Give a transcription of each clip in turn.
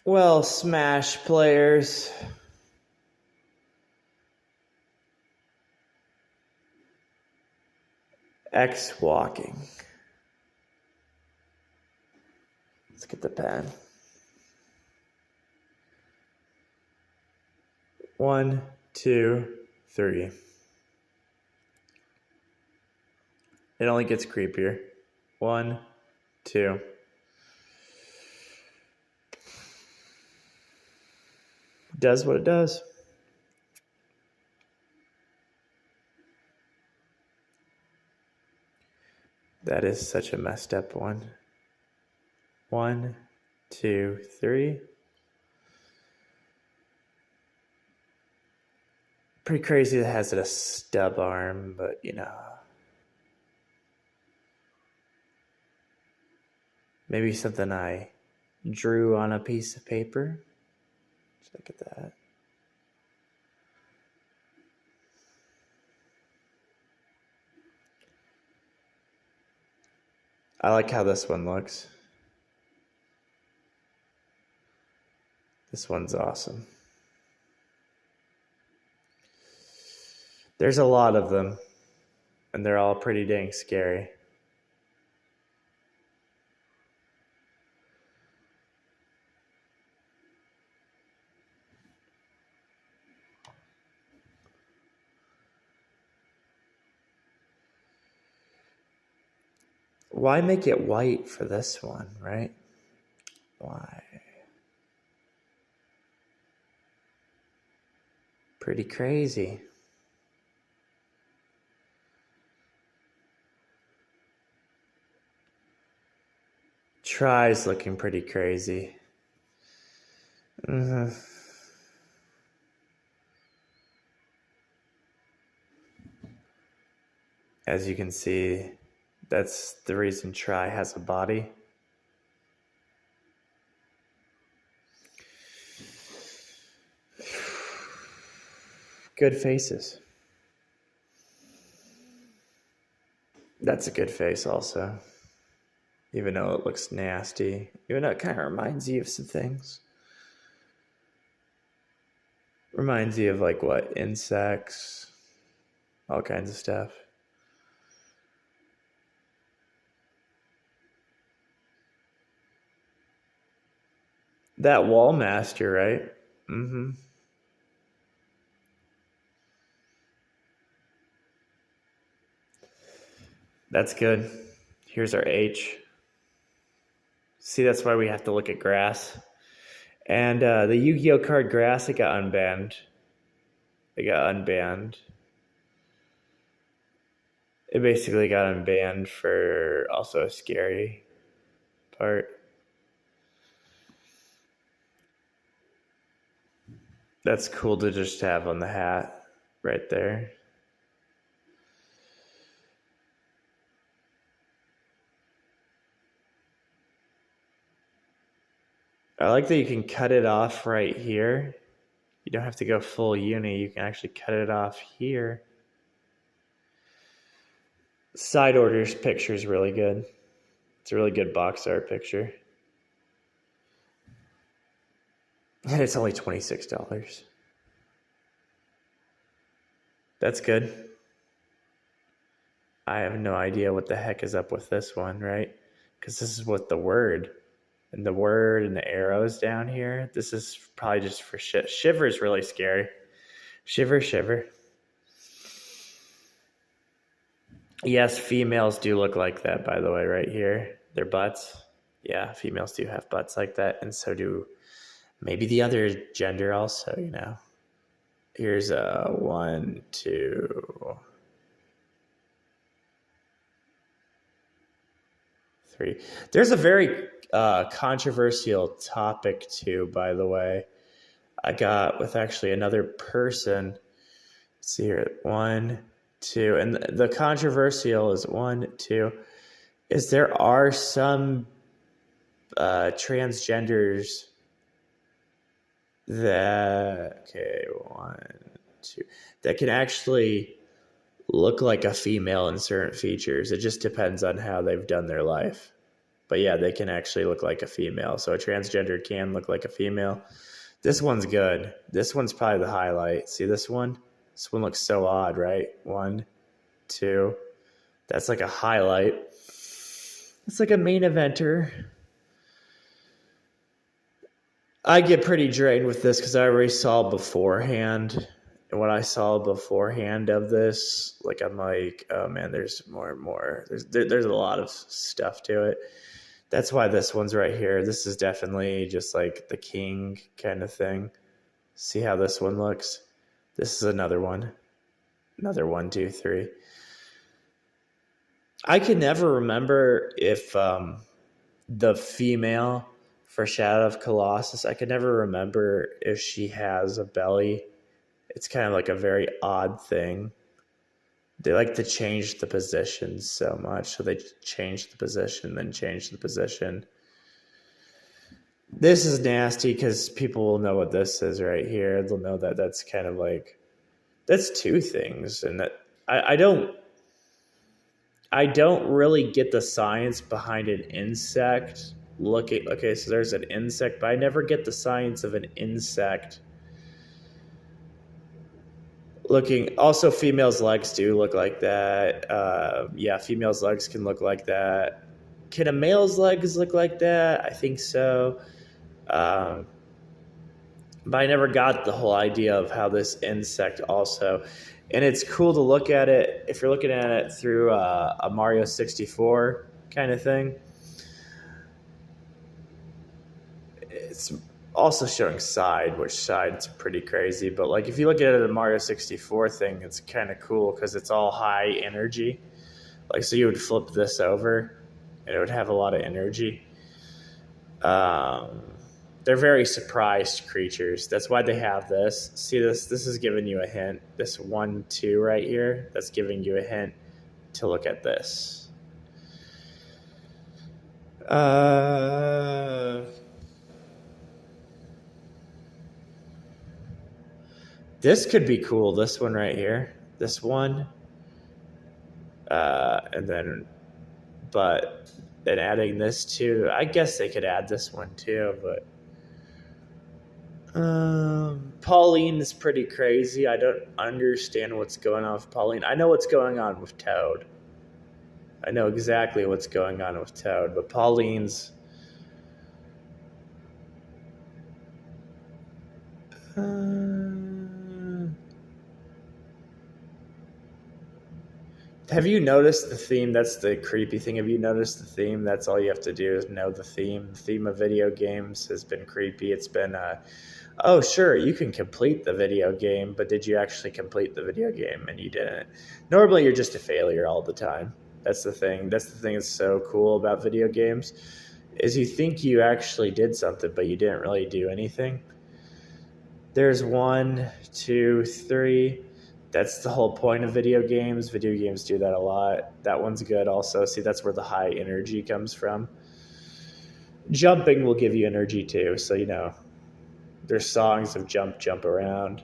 Well, Smash players. X walking. Let's get the pen. 1, 2, 3. It only gets creepier. 1, 2. Does what it does. That is such a messed up one. 1, 2, 3. Pretty crazy that it has a stub arm, but you know. Maybe something I drew on a piece of paper. Let's look at that. I like how this one looks. This one's awesome. There's a lot of them, and they're all pretty dang scary. Why make it white for this one, right? Why? Pretty crazy. Try's looking pretty crazy. As you can see, that's the reason Try has a body. Good faces. That's a good face also. Even though it looks nasty. Even though it kind of reminds you of some things. Reminds you of like what? Insects. All kinds of stuff. That wall master, right? That's good. Here's our H. See, that's why we have to look at grass. And the Yu-Gi-Oh card grass, it got unbanned. It basically got unbanned for also a scary part. That's cool to just have on the hat right there. I like that you can cut it off right here. You don't have to go full uni. You can actually cut it off here. Side orders picture is really good. It's a really good box art picture. And it's only $26. That's good. I have no idea what the heck is up with this one, right? Because this is what the word. And the word and the arrows down here. This is probably just for shit. Shiver is really scary. Shiver, shiver. Yes, females do look like that, by the way, right here. Their butts. Yeah, females do have butts like that. And so do maybe the other gender also, you know. Here's a 1, 2, 3. There's a very controversial topic too, by the way. I got with actually another person. Let's see here. 1, 2. And the controversial is 1, 2. Is there are some transgenders that, okay, 1, 2, that can actually look like a female in certain features. It just depends on how they've done their life. But yeah, they can actually look like a female. So a transgender can look like a female. This one's good. This one's probably the highlight. See this one? This one looks so odd, right? 1, 2. That's like a highlight. It's like a main eventer. I get pretty drained with this because I already saw beforehand. And when I saw beforehand of this, like I'm like, oh man, there's more and more. There's a lot of stuff to it. That's why this one's right here. This is definitely just like the king kind of thing. See how this one looks? This is another one. Another 1, 2, 3. I can never remember if the female for Shadow of Colossus, I can never remember if she has a belly. It's kind of like a very odd thing. They like to change the positions so much. So they change the position, then change the position. This is nasty because people will know what this is right here. They'll know that that's kind of like, that's two things. And that I don't really get the science behind an insect. Okay, so there's an insect, but I never get the science of an insect looking. Also, females' legs do look like that. Yeah, females' legs can look like that. Can a male's legs look like that? I think so. But I never got the whole idea of how this insect also, and it's cool to look at it if you're looking at it through a Mario 64 kind of thing. It's also showing side, which side's pretty crazy, but like if you look at it a Mario 64 thing, it's kind of cool because it's all high energy. Like, so you would flip this over and it would have a lot of energy. They're very surprised creatures. That's why they have this. See this? This is giving you a hint. This 1, 2 right here, that's giving you a hint to look at this. This could be cool. This one right here. This one. And then adding this too. I guess they could add this one too, but Pauline is pretty crazy. I don't understand what's going on with Pauline. I know what's going on with Toad. I know exactly what's going on with Toad, but Pauline's have you noticed the theme? That's the creepy thing. Have you noticed the theme? That's all you have to do is know the theme. The theme of video games has been creepy. It's been, oh, sure, you can complete the video game, but did you actually complete the video game? And you didn't. Normally, you're just a failure all the time. That's the thing. That's the thing that's so cool about video games is you think you actually did something, but you didn't really do anything. There's 1, 2, 3. That's the whole point of video games. Video games do that a lot. That one's good also. See, that's where the high energy comes from. Jumping will give you energy too. So, you know, there's songs of jump around.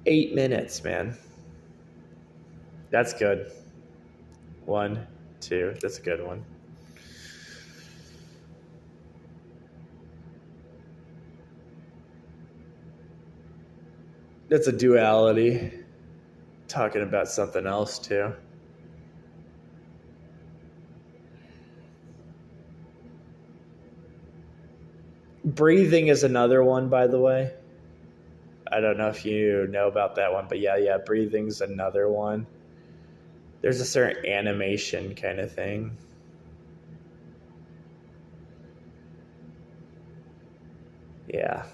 Eight minutes, man. That's good. 1, 2. That's a good one. That's a duality. Talking about something else too. Breathing is another one, by the way. I don't know if you know about that one, but yeah, breathing's another one. There's a certain animation kind of thing. Yeah.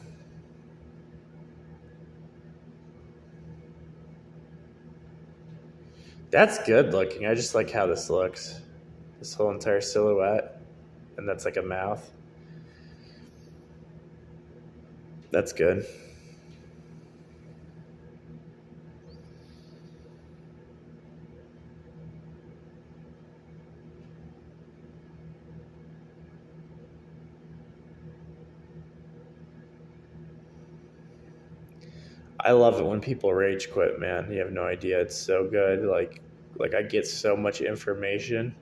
That's good looking. I just like how this looks. This whole entire silhouette. And that's like a mouth. That's good. I love it when people rage quit, man. You have no idea. It's so good. Like I get so much information,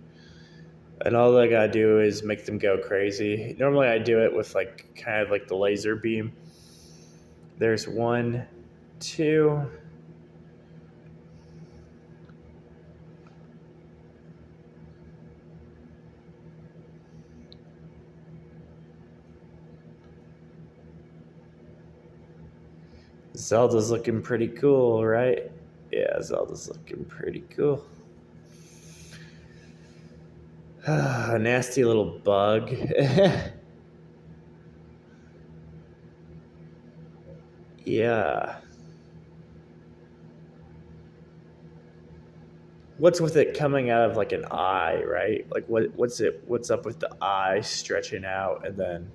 and all I gotta do is make them go crazy. Normally, I do it with like kind of like the laser beam. There's one, two. Zelda's looking pretty cool, right? Yeah, Zelda's looking pretty cool. A nasty little bug. Yeah. What's with it coming out of like an eye, right? Like what's up with the eye stretching out, and then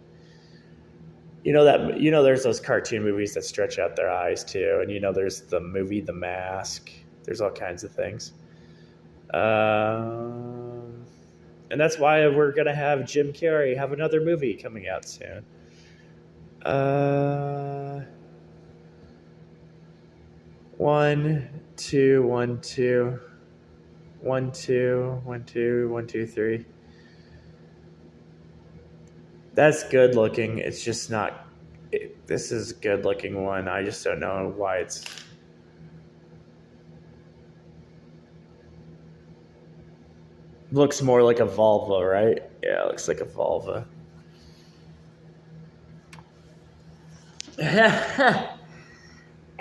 there's those cartoon movies that stretch out their eyes too, and there's the movie The Mask. There's all kinds of things. And that's why we're gonna have Jim Carrey have another movie coming out soon. One, two, one, two, one, two, one, two, one, two, three. That's good looking. It's just not. This is a good looking one. I just don't know why it's. Looks more like a vulva, right? Yeah, it looks like a vulva.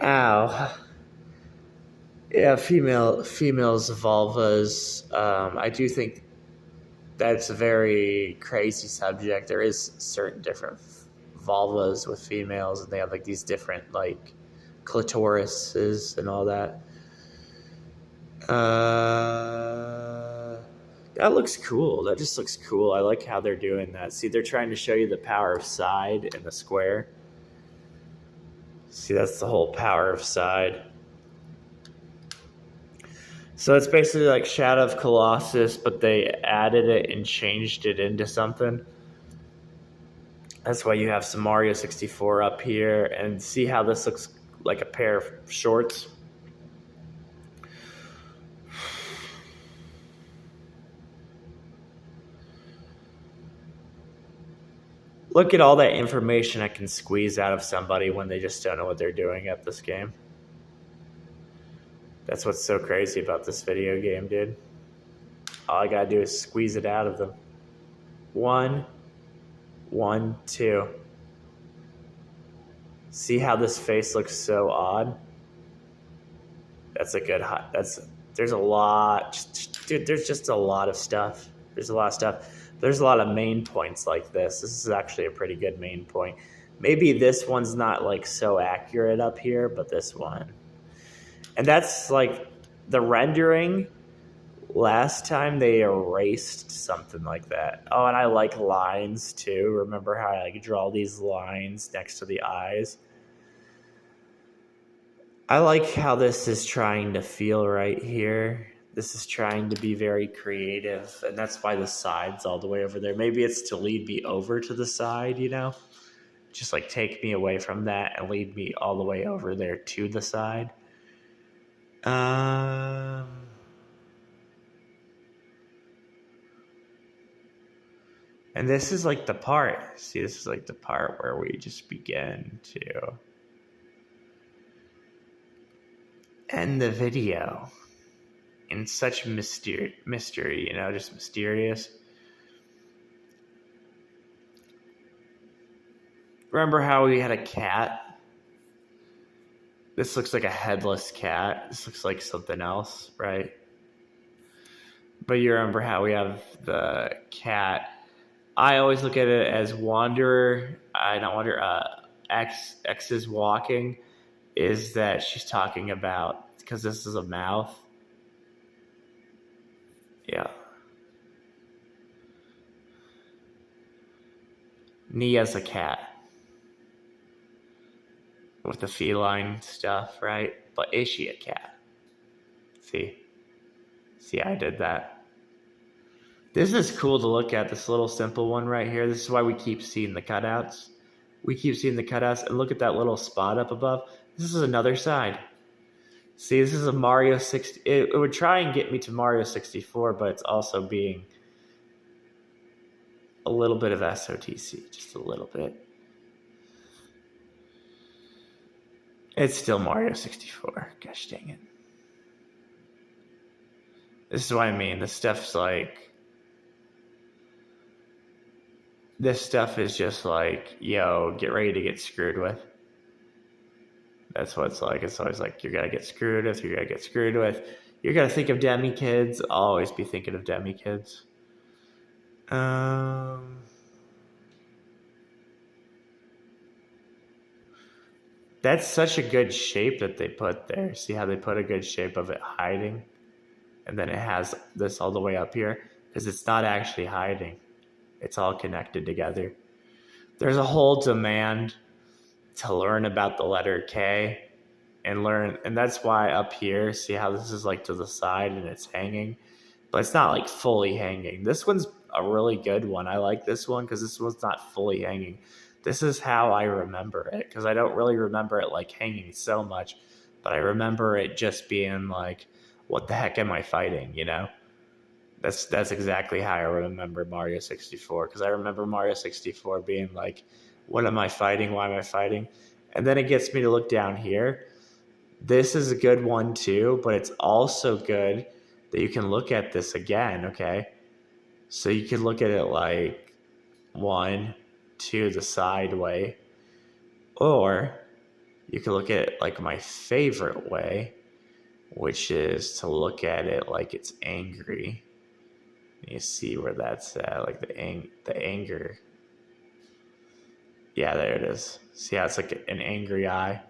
Ow. Yeah, females' vulvas. I do think that's a very crazy subject. There is certain different vulvas with females, and they have like these different like clitorises and all that. That looks cool. That just looks cool. I like how they're doing that. See, they're trying to show you the power of side and the square. See, that's the whole power of side. So it's basically like Shadow of Colossus, but they added it and changed it into something. That's why you have some Mario 64 up here. And see how this looks like a pair of shorts? Look at all that information I can squeeze out of somebody when they just don't know what they're doing at this game. That's what's so crazy about this video game, dude. All I gotta do is squeeze it out of them. One, two. See how this face looks so odd? That's a good hot. There's a lot, dude. There's just a lot of stuff. There's a lot of stuff. There's a lot of main points like this. This is actually a pretty good main point. Maybe this one's not like so accurate up here, but this one. And that's like the rendering. Last time they erased something like that. Oh, and I like lines too. Remember how I like draw these lines next to the eyes? I like how this is trying to feel right here. This is trying to be very creative, and that's why the side's all the way over there. Maybe it's to lead me over to the side, Just like take me away from that and lead me all the way over there to the side. And this is like the part. See, this is like the part where we just begin to end the video in such mystery, just mysterious. Remember how we had a cat? This looks like a headless cat. This looks like something else, right? But you remember how we have the cat. I always look at it as wanderer. X is walking. Is that she's talking about, because this is a mouth. Yeah. Nia's a cat. With the feline stuff, right? But is she a cat? See, I did that. This is cool to look at, this little simple one right here. This is why we keep seeing the cutouts. And look at that little spot up above. This is another side. See, this is a Mario 60. It would try and get me to Mario 64, but it's also being a little bit of SOTC, just a little bit. It's still Mario 64. Gosh dang it. This is what I mean. This stuff is just like, yo, get ready to get screwed with. That's what it's like. It's always like, you're going to get screwed with, you're going to get screwed with. You're going to think of Demi kids. I'll always be thinking of Demi kids. That's such a good shape that they put there. See how they put a good shape of it hiding? And then it has this all the way up here. Because it's not actually hiding. It's all connected together. There's a whole demand to learn about the letter K. And that's why up here, see how this is like to the side and it's hanging? But it's not like fully hanging. This one's a really good one. I like this one because this one's not fully hanging. This is how I remember it, because I don't really remember it like hanging so much, but I remember it just being like, what the heck am I fighting, you know? That's exactly how I remember Mario 64, because I remember Mario 64 being like, what am I fighting? Why am I fighting? And then it gets me to look down here. This is a good one too, but it's also good that you can look at this again, okay? So you can look at it like 1, 2 the side way, or you can look at it like my favorite way, which is to look at it like it's angry. You see where that's at, like the anger. Yeah, there it is. See how it's like an angry eye?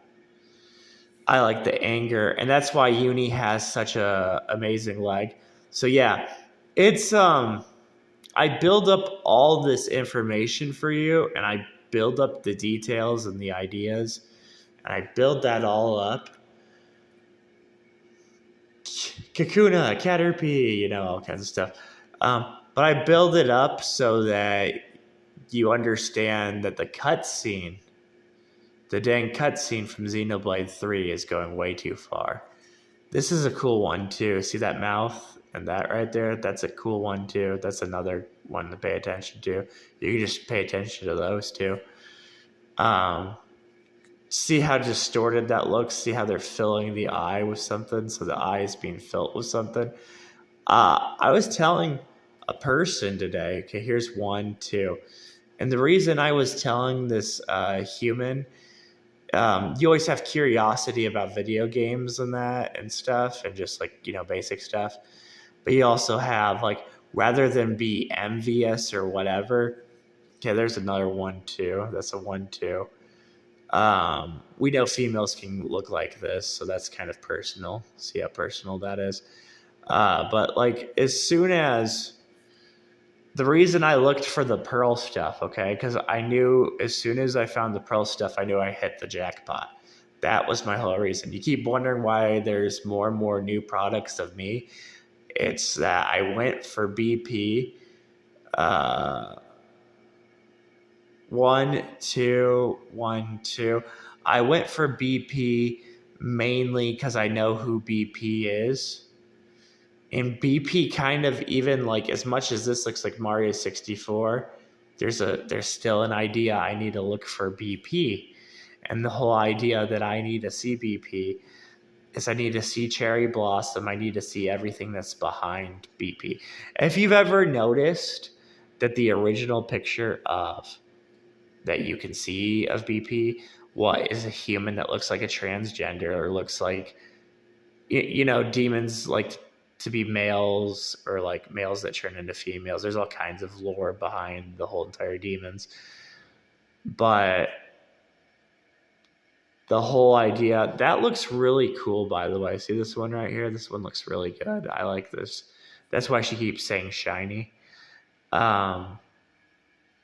I like the anger, and that's why Uni has such a amazing leg. So yeah, it's I build up all this information for you, and I build up the details and the ideas, and I build that all up. Kakuna, Caterpie, you know, all kinds of stuff. But I build it up so that you understand that the cutscene, the dang cutscene from Xenoblade 3 is going way too far. This is a cool one too. See that mouth and that right there? That's a cool one too. That's another one to pay attention to. You can just pay attention to those two. See how distorted that looks? See how they're filling the eye with something? So the eye is being filled with something. I was telling a person today, okay, here's 1, 2. And the reason I was telling this human, you always have curiosity about video games and that and stuff, and just like, you know, basic stuff. But you also have like, rather than be envious or whatever. Okay, there's another 1, 2. That's a 1, 2. We know females can look like this, so that's kind of personal. See how personal that is. But like, as soon as the reason I looked for the pearl stuff, okay, because I knew as soon as I found the pearl stuff, I knew I hit the jackpot. That was my whole reason. You keep wondering why there's more and more new products of me. It's that I went for BP. 1, 2, 1, 2. I went for BP mainly because I know who BP is. And BP kind of, even like, as much as this looks like Mario 64, there's still an idea I need to look for BP. And the whole idea that I need to see BP is I need to see Cherry Blossom. I need to see everything that's behind BP. If you've ever noticed that the original picture of that you can see of BP, what is a human that looks like a transgender, or looks like, you know, demons like to be males, or like males that turn into females. There's all kinds of lore behind the whole entire demons. But the whole idea, that looks really cool, by the way. See this one right here? This one looks really good. I like this. That's why she keeps saying shiny.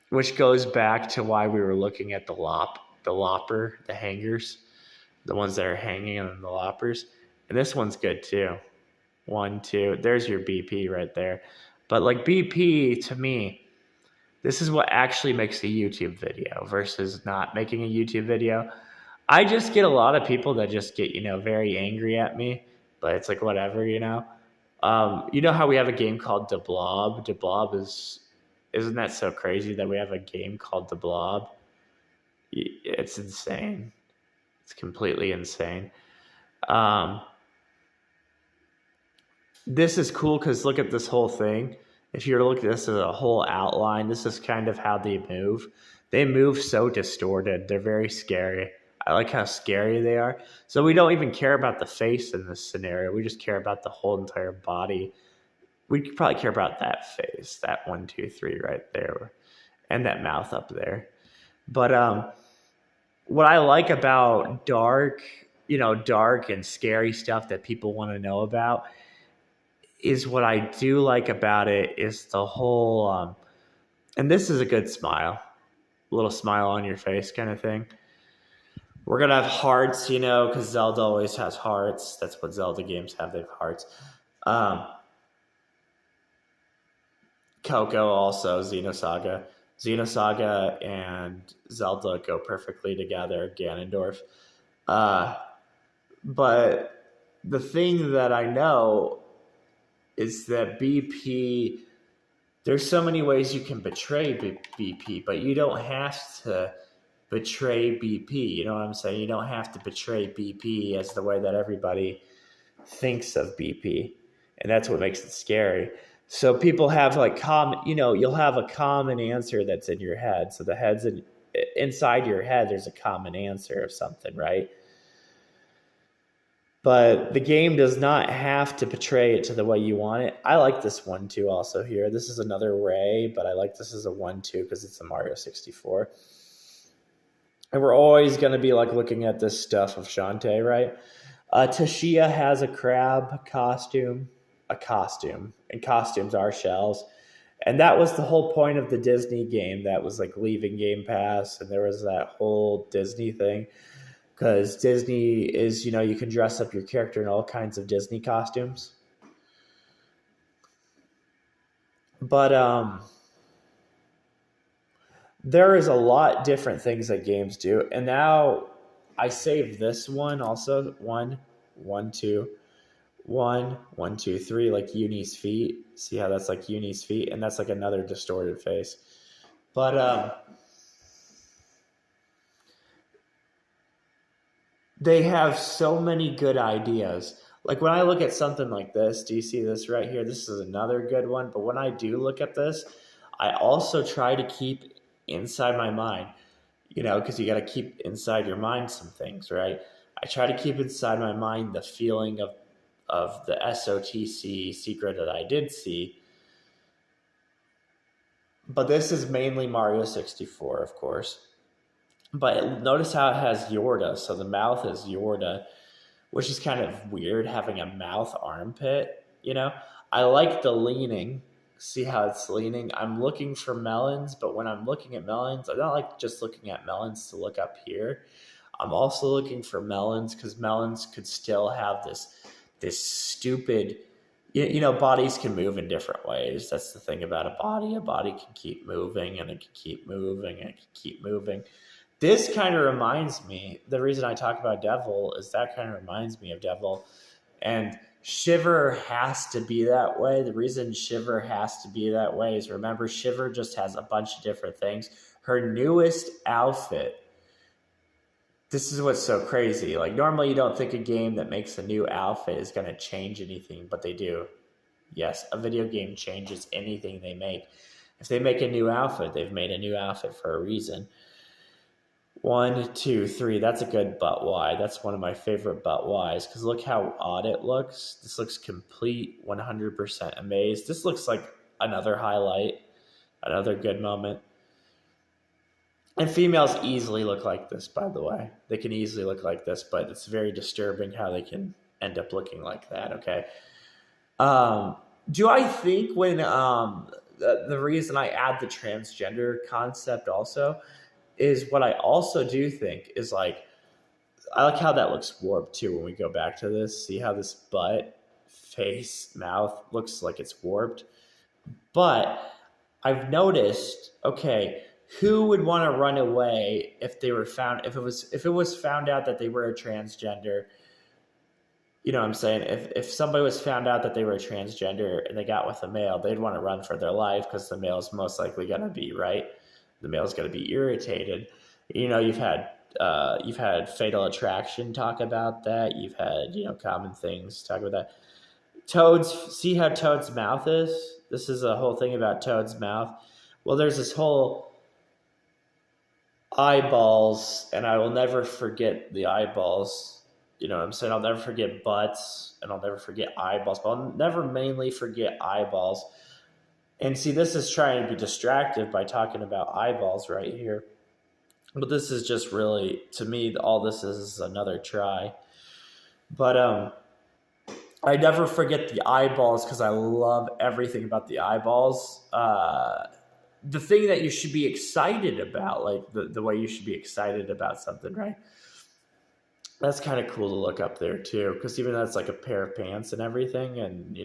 Which goes back to why we were looking at the lopper, the hangers, the ones that are hanging and the loppers. And this one's good too. 1, 2. There's your BP right there. But like, BP, to me, this is what actually makes a YouTube video versus not making a YouTube video. I just get a lot of people that just get, very angry at me, but it's like whatever, you know how we have a game called The Blob? The Blob isn't that so crazy that we have a game called The Blob? It's insane. It's completely insane. Um, this is cool because look at this whole thing. If you were to look at this as a whole outline, this is kind of how they move. They move so distorted. They're very scary. I like how scary they are. So we don't even care about the face in this scenario. We just care about the whole entire body. We could probably care about that face, that 1, 2, 3 right there, and that mouth up there. But what I like about dark and scary stuff that people want to know about is what I do like about it is the whole, and this is a good smile, a little smile on your face kind of thing. We're going to have hearts, because Zelda always has hearts. That's what Zelda games have. They have hearts. Coco also, Xenosaga. Xenosaga and Zelda go perfectly together, Ganondorf. But the thing that I know is that BP, there's so many ways you can betray BP, but you don't have to betray BP. You know what I'm saying? You don't have to betray BP as the way that everybody thinks of BP. And that's what makes it scary. So people have you'll have a common answer that's in your head. So inside your head, there's a common answer of something, right? But the game does not have to portray it to the way you want it. I like this 1-2 also here. This is another Ray, but I like this as a 1-2 because it's a Mario 64. And we're always going to be looking at this stuff of Shantae, right? Tashia has a crab costume, and costumes are shells. And that was the whole point of the Disney game that was leaving Game Pass, and there was that whole Disney thing. Because Disney is, you can dress up your character in all kinds of Disney costumes. But there is a lot different things that games do. And now I saved this one also. 1, 1, 2, 1, 1, 2, 3, like Uni's feet. See how that's like Uni's feet? And that's another distorted face. But they have so many good ideas. Like when I look at something like this, do you see this right here? This is another good one. But when I do look at this, I also try to keep inside my mind, because you got to keep inside your mind some things, right? I try to keep inside my mind the feeling of the SOTC secret that I did see. But this is mainly Mario 64, of course. But notice how it has Yorda. So the mouth is Yorda, which is kind of weird having a mouth armpit, I like the leaning. See how it's leaning? I'm looking for melons, but when I'm looking at melons, I'm not just looking at melons to look up here. I'm also looking for melons because melons could still have this stupid, bodies can move in different ways. That's the thing about a body. A body can keep moving and it can keep moving and it can keep moving. This kind of reminds me, the reason I talk about Devil is that kind of reminds me of Devil. And Shiver has to be that way. The reason Shiver has to be that way is, remember, Shiver just has a bunch of different things. Her newest outfit, this is what's so crazy. Normally you don't think a game that makes a new outfit is going to change anything, but they do. Yes, a video game changes anything they make. If they make a new outfit, they've made a new outfit for a reason. 1, 2, 3. That's a good butt Y. That's one of my favorite butt Ys because look how odd it looks. This looks complete, 100% amazed. This looks like another highlight, another good moment. And females easily look like this, by the way. They can easily look like this, but it's very disturbing how they can end up looking like that, okay? Do I think when the reason I add the transgender concept also is what I also do think is I like how that looks warped too when we go back to this. See how this butt, face, mouth looks like it's warped? But I've noticed, okay, who would want to run away if they were found if it was found out that they were a transgender? You know what I'm saying? If somebody was found out that they were a transgender and they got with a male, they'd want to run for their life because the male's most likely going to be right. The male's going to be irritated. You know, you've had Fatal Attraction talk about that. You've had Common Things talk about that. Toad's see how Toad's mouth is. This is a whole thing about Toad's mouth. Well, there's this whole eyeballs, and I will never forget the eyeballs. You know what I'm saying? I'll never forget butts, and I'll never forget eyeballs, but I'll never mainly forget eyeballs. And see, this is trying to be distractive by talking about eyeballs right here. But this is just really, to me, all this is another try. But I never forget the eyeballs because I love everything about the eyeballs. The thing that you should be excited about, like the way you should be excited about something, right? That's kind of cool to look up there too, because even though it's like a pair of pants and everything, and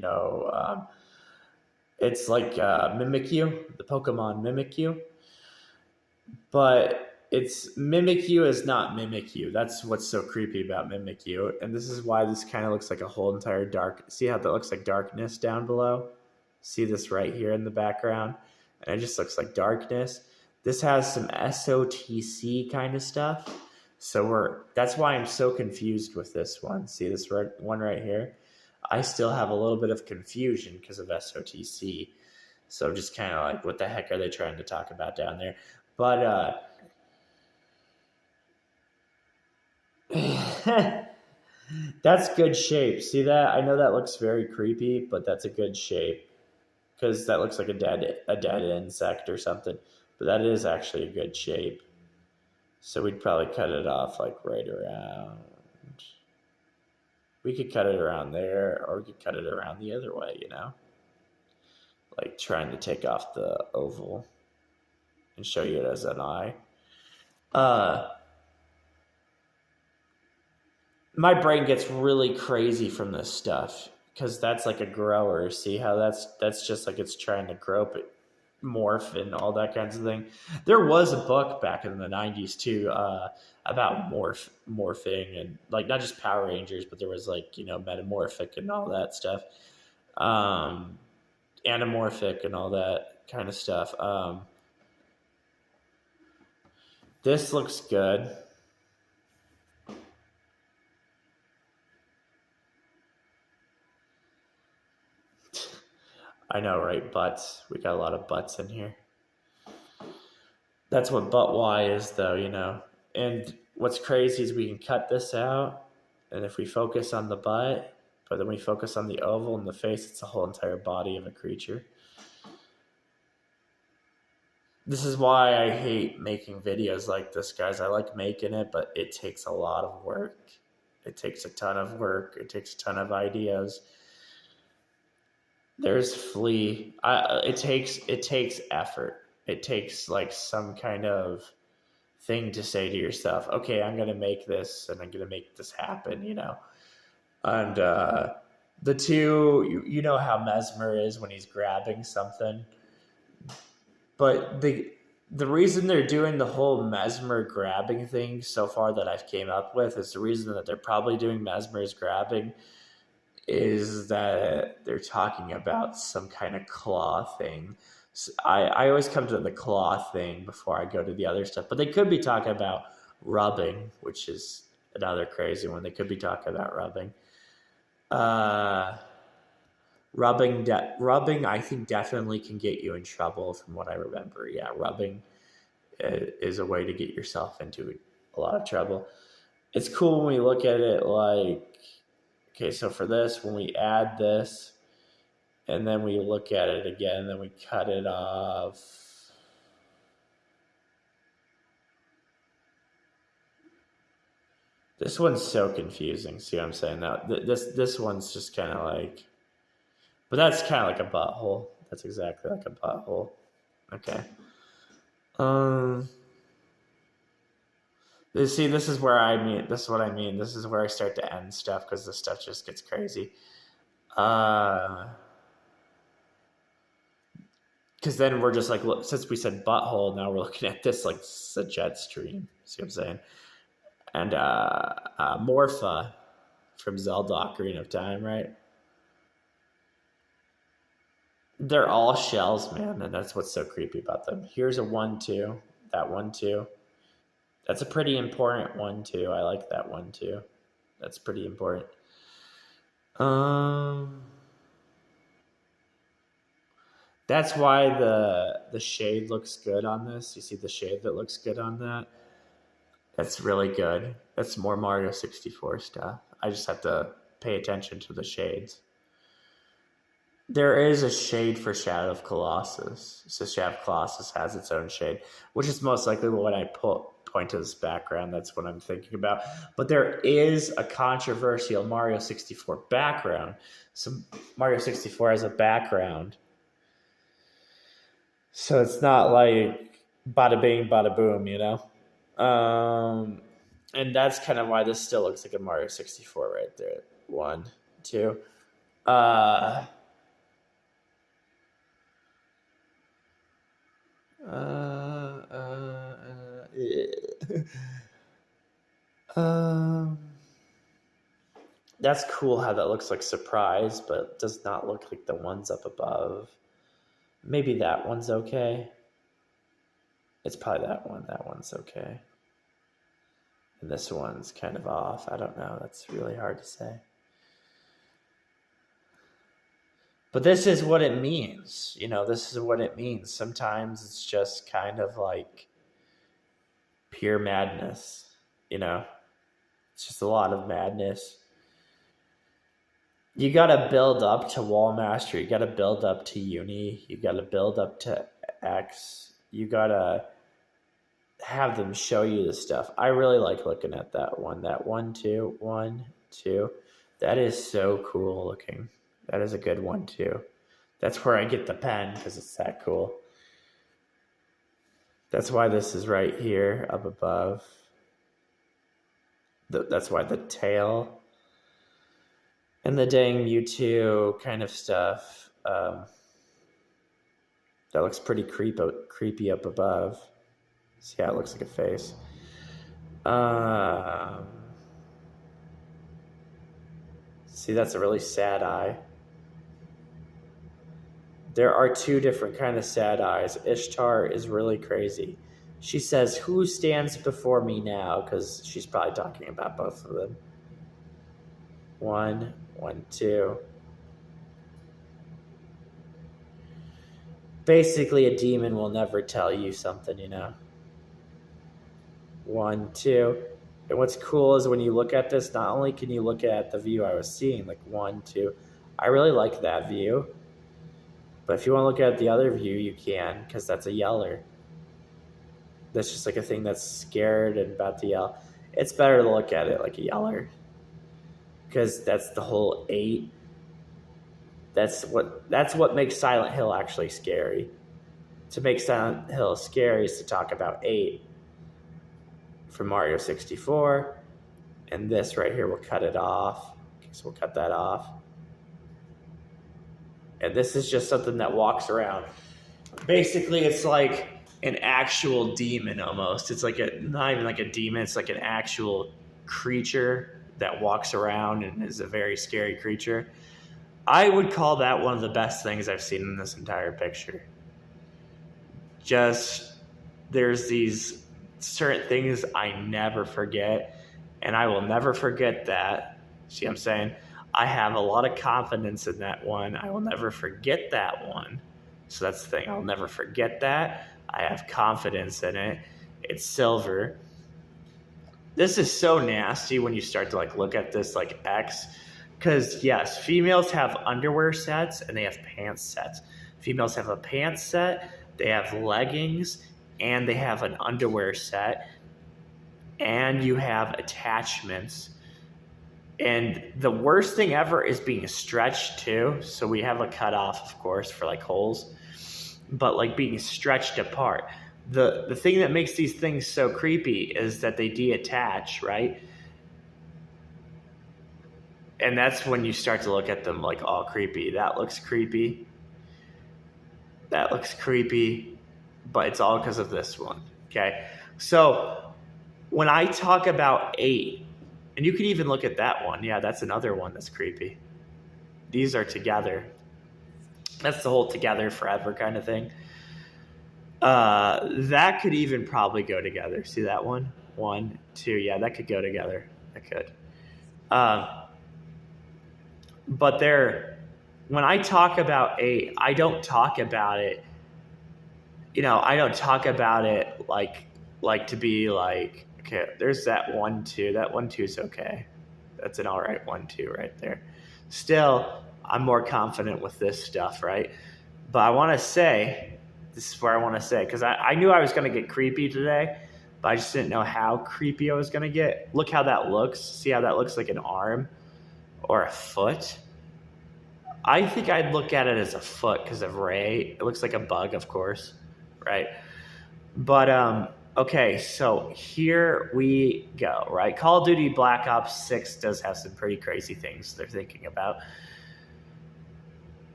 it's like Mimikyu, the Pokemon Mimikyu, but it's Mimikyu is not Mimikyu. That's what's so creepy about Mimikyu, and this is why this kind of looks like a whole entire dark. See how that looks like darkness down below? See this right here in the background, and it just looks like darkness. This has some SOTC kind of stuff. So that's why I'm so confused with this one. See this one right here? I still have a little bit of confusion because of SOTC. So I'm just kind of like, what the heck are they trying to talk about down there? But that's good shape. See that? I know that looks very creepy, but that's a good shape because that looks like a dead insect or something. But that is actually a good shape. So we'd probably cut it off like right around. We could cut it around there, or we could cut it around the other way, like trying to take off the oval and show you it as an eye. My brain gets really crazy from this stuff because that's like a grower. See how that's just like it's trying to grow it, morph and all that kinds of thing. There was a book back in the 90s too about morphing and like not just Power Rangers, but there was like metamorphic and all that stuff, anamorphic and all that kind of stuff. This looks good. I know, right? Butts. We got a lot of butts in here. That's what butt Y is, though, And what's crazy is we can cut this out, and if we focus on the butt, but then we focus on the oval and the face, it's the whole entire body of a creature. This is why I hate making videos like this, guys. I like making it, but it takes a lot of work. It takes a ton of work. It takes a ton of ideas. There's flea. It takes effort. It takes like some kind of thing to say to yourself, okay, I'm going to make this and I'm going to make this happen, And the two, you know how Mesmer is when he's grabbing something. But the reason they're doing the whole Mesmer grabbing thing so far that I've came up with is the reason that they're probably doing Mesmer's grabbing is that they're talking about some kind of claw thing. So I always come to the claw thing before I go to the other stuff. But they could be talking about rubbing, which is another crazy one. They could be talking about rubbing. Rubbing, I think definitely can get you in trouble from what I remember. Yeah, rubbing is a way to get yourself into a lot of trouble. It's cool when we look at it like, okay, so for this, when we add this, and then we look at it again, and then we cut it off. This one's so confusing. See what I'm saying? Now, this one's just kind of like, but that's kind of like a butthole. That's exactly like a butthole. Okay. See, this is where I mean. This is what I mean. This is where I start to end stuff because this stuff just gets crazy. Because Because then we're just like, look, since we said butthole, now we're looking at this like this is a jet stream. See what I'm saying? And Morpha from Zelda Ocarina of Time, right? They're all shells, man, and that's what's so creepy about them. Here's a 1-2. That 1-2. That's a pretty important 1-2. I like that 1-2. That's pretty important. That's why the shade looks good on this. You see the shade that looks good on that? That's really good. That's more Mario 64 stuff. I just have to pay attention to the shades. There is a shade for Shadow of Colossus. So Shadow of Colossus has its own shade, which is most likely when I point to this background. That's what I'm thinking about. But there is a controversial Mario 64 background. So Mario 64 has a background. So it's not like bada bing, bada boom, you know? And that's kind of why this still looks like a Mario 64 right there. 1, 2. That's cool how that looks like surprise, but does not look like the ones up above. Maybe that one's okay. It's probably that one. That one's okay. And this one's kind of off. I don't know. That's really hard to say. But this is what it means. You know, this is what it means. Sometimes it's just kind of like pure madness. You know, it's just a lot of madness. You got to build up to Wall Master. You got to build up to Uni. You got to build up to X. You got to have them show you the stuff. I really like looking at that one. That 1-2, 1-2. That is so cool looking. That is a good 1-2. That's where I get the pen because it's that cool. That's why this is right here up above. That's why the tail and the dang Mewtwo kind of stuff. That looks pretty creepy up above. See how it looks like a face. See, that's a really sad eye. There are 2 different kind of sad eyes. Ishtar is really crazy. She says, "Who stands before me now?" Because she's probably talking about both of them. 1, 1-2. Basically, a demon will never tell you something, you know. 1-2. And what's cool is when you look at this, not only can you look at the view I was seeing, like 1-2. I really like that view. But if you want to look at the other view, you can, because that's a yeller. That's just like a thing that's scared and about to yell. It's better to look at it like a yeller, because that's the whole 8. That's what makes Silent Hill actually scary. To make Silent Hill scary is to talk about 8 from Mario 64, and this right here will cut it off. Okay, so we'll cut that off. And this is just something that walks around. Basically, it's like an actual demon almost. It's like not even like a demon. It's like an actual creature that walks around and is a very scary creature. I would call that one of the best things I've seen in this entire picture. Just, there's these certain things I never forget, and I will never forget that. See what I'm saying? I have a lot of confidence in that one. I will never forget that one. So that's the thing. I'll never forget that. I have confidence in it. It's silver. This is so nasty when you start to like look at this like X. Because yes, females have underwear sets and they have pants sets. Females have a pants set, they have leggings, and they have an underwear set. And you have attachments. And the worst thing ever is being stretched too. So we have a cutoff, of course, for like holes, but like being stretched apart. The thing that makes these things so creepy is that they deattach, right? And that's when you start to look at them like all creepy. That looks creepy. That looks creepy, but it's all because of this one. Okay. So when I talk about 8, and you could even look at that one. Yeah, that's another one that's creepy. These are together. That's the whole together forever kind of thing. That could even probably go together. See that one? 1, 2. Yeah, that could go together. That could. But when I talk about 8, I don't talk about it. I don't talk about it like to be like, okay, there's that 1, 2. That 1, 2 is okay. That's an all right 1, 2 right there. Still, I'm more confident with this stuff, right? But I want to say, this is where I want to say, because I knew I was going to get creepy today, but I just didn't know how creepy I was going to get. Look how that looks. See how that looks like an arm or a foot? I think I'd look at it as a foot because of Ray. It looks like a bug, of course, right? But, okay, so here we go, right? Call of Duty Black Ops 6 does have some pretty crazy things they're thinking about.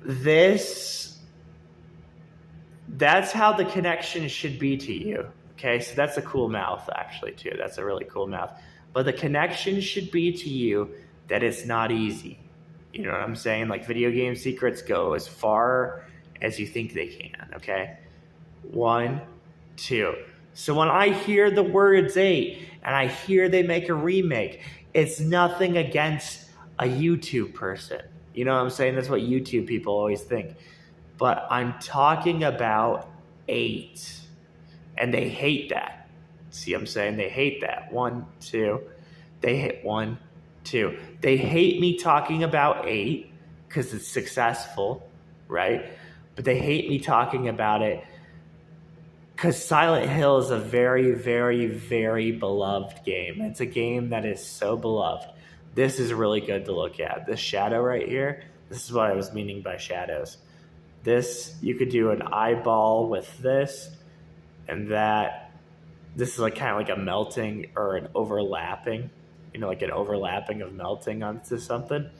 That's how the connection should be to you, okay? So that's a cool mouth, actually, too. That's a really cool mouth. But the connection should be to you that it's not easy. You know what I'm saying? Like, video game secrets go as far as you think they can, okay? 1, 2. So when I hear the words 8 and I hear they make a remake, it's nothing against a YouTube person. You know what I'm saying? That's what YouTube people always think. But I'm talking about 8. And they hate that. See what I'm saying? They hate that. 1, 2. They hate 1, 2. They hate me talking about 8 because it's successful, right? But they hate me talking about it because Silent Hill is a very, very, very beloved game. It's a game that is so beloved. This is really good to look at. This shadow right here, this is what I was meaning by shadows. This, you could do an eyeball with this and that. This is like kind of like a melting or an overlapping, like an overlapping of melting onto something.